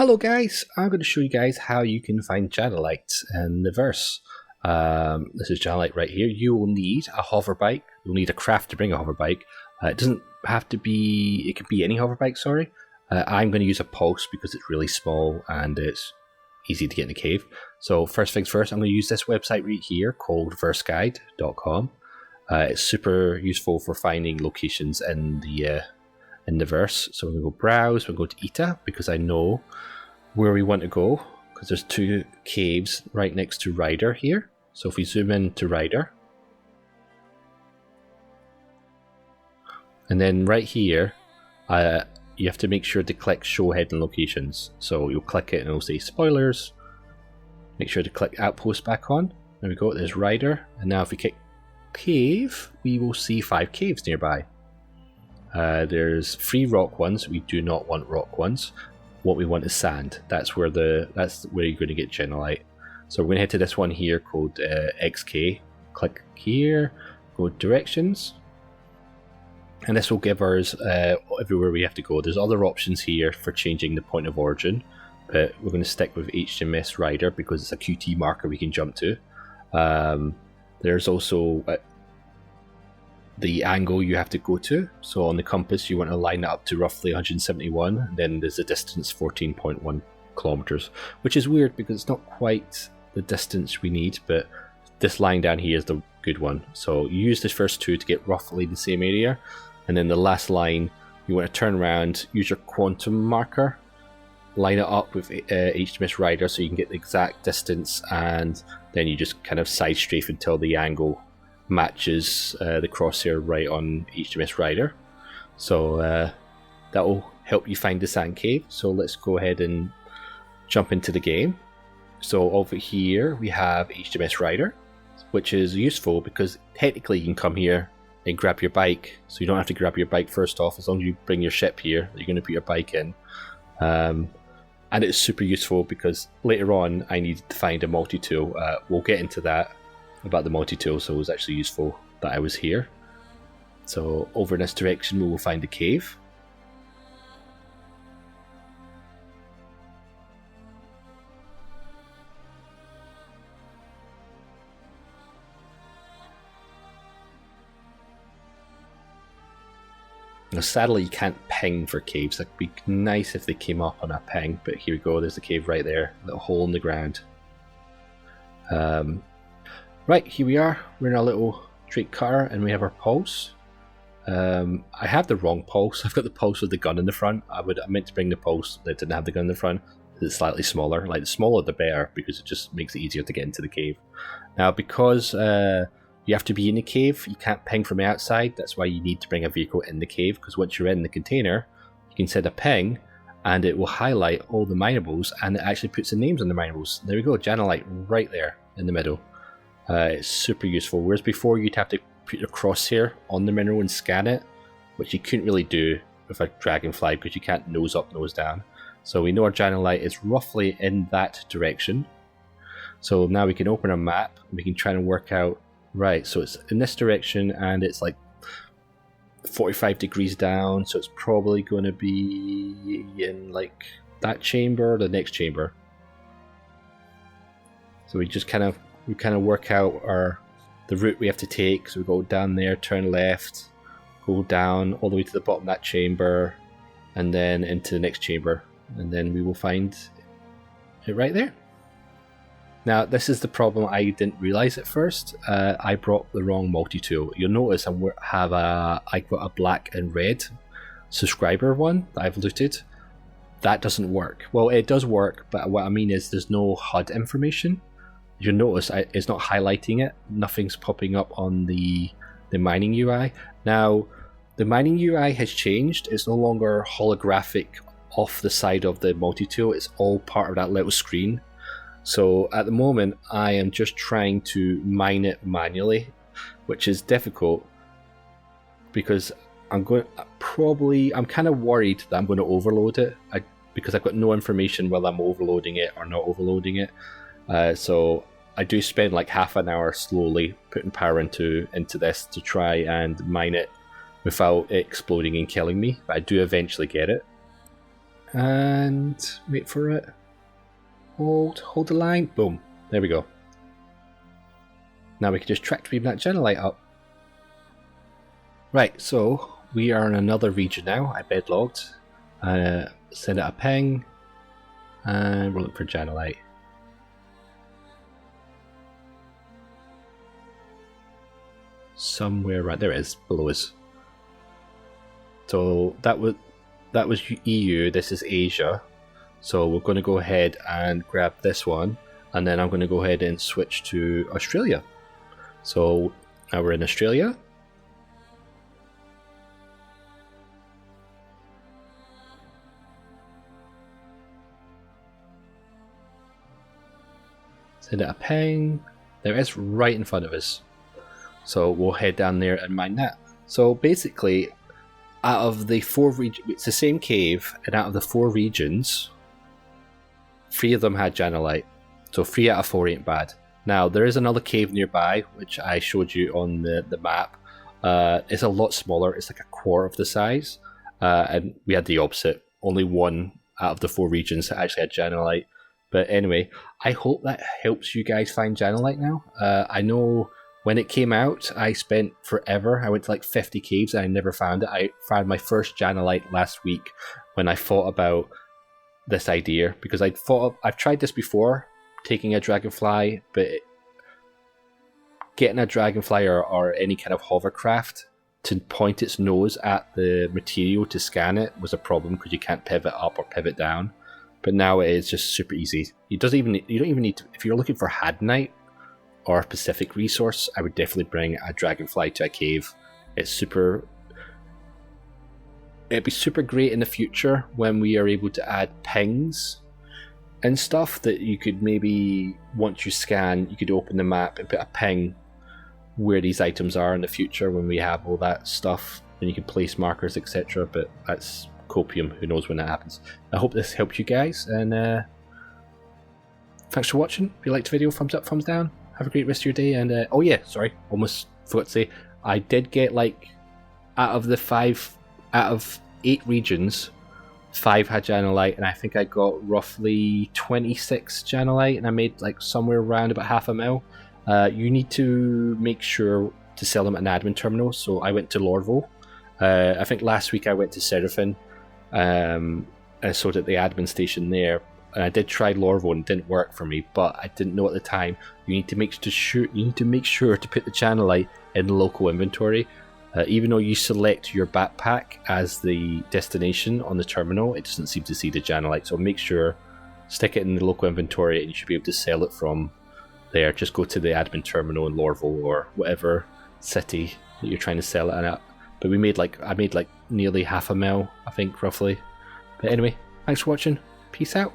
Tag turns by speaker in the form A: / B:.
A: Hello guys, I'm going to show you guys how you can find Janalite in the verse. This is Janalite right here. You will need a hoverbike. You'll need a craft to bring a hoverbike. It doesn't have to be, it could be any hoverbike, sorry. I'm going to use a pulse because it's really small and it's easy to get in the cave. So first things first, I'm going to use this website right here called verseguide.com. It's super useful for finding locations in the verse. So we're going to go browse, we'll go to Ita because I know where we want to go because there's two caves right next to Rider here. So if we zoom in to Rider, and then right here you have to make sure to click show hidden locations. So you'll click it and it'll say spoilers. Make sure to click outpost back on. There we go, there's Rider, and now if we click cave we will see 5 caves nearby. There's 3 rock ones. We do not want rock ones. What we want is sand. That's where you're going to get Janalite. So we're going to head to this one here called XK. Click here, go directions, and this will give us everywhere we have to go. There's other options here for changing the point of origin, but we're going to stick with HMS Rider because it's a QT marker we can jump to. There's also the angle you have to go to. So on the compass you want to line it up to roughly 171, and then there's a distance 14.1 kilometers, which is weird because it's not quite the distance we need, but this line down here is the good one. So you use the first 2 to get roughly the same area, and then the last line you want to turn around, use your quantum marker, line it up with HMS Rider so you can get the exact distance, and then you just kind of side strafe until the angle matches the crosshair right on HMS Rider. So that will help you find the sand cave. So let's go ahead and jump into the game. So over here we have HMS Rider, which is useful because technically you can come here and grab your bike, so you don't have to grab your bike first off. As long as you bring your ship here, you're going to put your bike in. And it's super useful because later on I needed to find a multi-tool. We'll get into that about the multi-tool, so it was actually useful that I was here. So over in this direction we will find a cave. Now sadly you can't ping for caves. That'd be nice if they came up on a ping, but here we go, there's the cave right there, a little hole in the ground. Right, here we are. We're in a little straight car and we have our pulse. I have the wrong pulse. I've got the pulse with the gun in the front. I meant to bring the pulse that didn't have the gun in the front. It's slightly smaller. Like the smaller the better because it just makes it easier to get into the cave. Now because you have to be in the cave, you can't ping from the outside. That's why you need to bring a vehicle in the cave, because once you're in the container, you can send a ping and it will highlight all the minables and it actually puts the names on the minables. There we go, Janalite right there in the middle. It's super useful, whereas before you'd have to put your crosshair on the mineral and scan it, which you couldn't really do with a dragonfly because you can't nose up, nose down. So we know our Janalite is roughly in that direction. So now we can open a map and we can try and work out, right, so it's in this direction and it's like 45 degrees down, so it's probably going to be in like that chamber or the next chamber. So we just kind of work out the route we have to take. So we go down there, turn left, go down all the way to the bottom of that chamber, and then into the next chamber, and then we will find it right there. Now this is the problem I didn't realize at first. I brought the wrong multi-tool. You'll notice I got a black and red subscriber one that I've looted. That doesn't work. Well, it does work, but what I mean is there's no HUD information. You'll notice it's not highlighting it. Nothing's popping up on the mining UI. Now, the mining UI has changed. It's no longer holographic off the side of the multi-tool. It's all part of that little screen. So at the moment, I am just trying to mine it manually, which is difficult because I'm kind of worried that I'm going to overload it because I've got no information whether I'm overloading it or not overloading it. So I do spend like half an hour slowly putting power into this to try and mine it without it exploding and killing me, but I do eventually get it. And wait for it. Hold the line. Boom. There we go. Now we can just track beam that Janalite up. Right, so we are in another region now. I bed logged. Send it a ping. And we're looking for Janalite. Somewhere right there it is, below us. So that was EU. This is Asia. So we're going to go ahead and grab this one, and then I'm going to go ahead and switch to Australia. So now we're in Australia. Send it a ping. There it is, right in front of us. So we'll head down there and mine that. So basically, out of the 4 regions, it's the same cave, and out of the 4 regions, 3 of them had Janalite. So 3 out of 4 ain't bad. Now, there is another cave nearby, which I showed you on the map. It's a lot smaller. It's like a quarter of the size. And we had the opposite. Only 1 out of the 4 regions actually had Janalite. But anyway, I hope that helps you guys find Janalite now. I know when it came out, I spent forever. I went to like 50 caves and I never found it. I found my first Janalite last week when I thought about this idea, because I've tried this before, taking a dragonfly, but getting a dragonfly or any kind of hovercraft to point its nose at the material to scan it was a problem, because you can't pivot up or pivot down. But now it is just super easy. You don't even need to, if you're looking for Hadnite or a Pacific resource, I would definitely bring a dragonfly to a cave. It'd be super great in the future when we are able to add pings and stuff, that you could maybe, once you scan, you could open the map and put a ping where these items are in the future when we have all that stuff, and you can place markers, etc. But that's copium, who knows when that happens. I hope this helped you guys, and thanks for watching. If you liked the video, thumbs up, thumbs down. Have a great rest of your day, and oh yeah, sorry, almost forgot to say, I did get, like, out of 8 regions, 5 had Janalite, and I think I got roughly 26 Janalite, and I made like somewhere around about $500,000. You need to make sure to sell them at an admin terminal, so I went to Lorville. I think last week I went to Seraphin, and I sold at the admin station there. And I did try Lorville and it didn't work for me, but I didn't know at the time. You need to make sure to put the Janalite in the local inventory. Even though you select your backpack as the destination on the terminal, it doesn't seem to see the Janalite. So make sure, stick it in the local inventory, and you should be able to sell it from there. Just go to the admin terminal in Lorville or whatever city that you're trying to sell it at. But I made like nearly $500,000, I think, roughly. But anyway, thanks for watching. Peace out.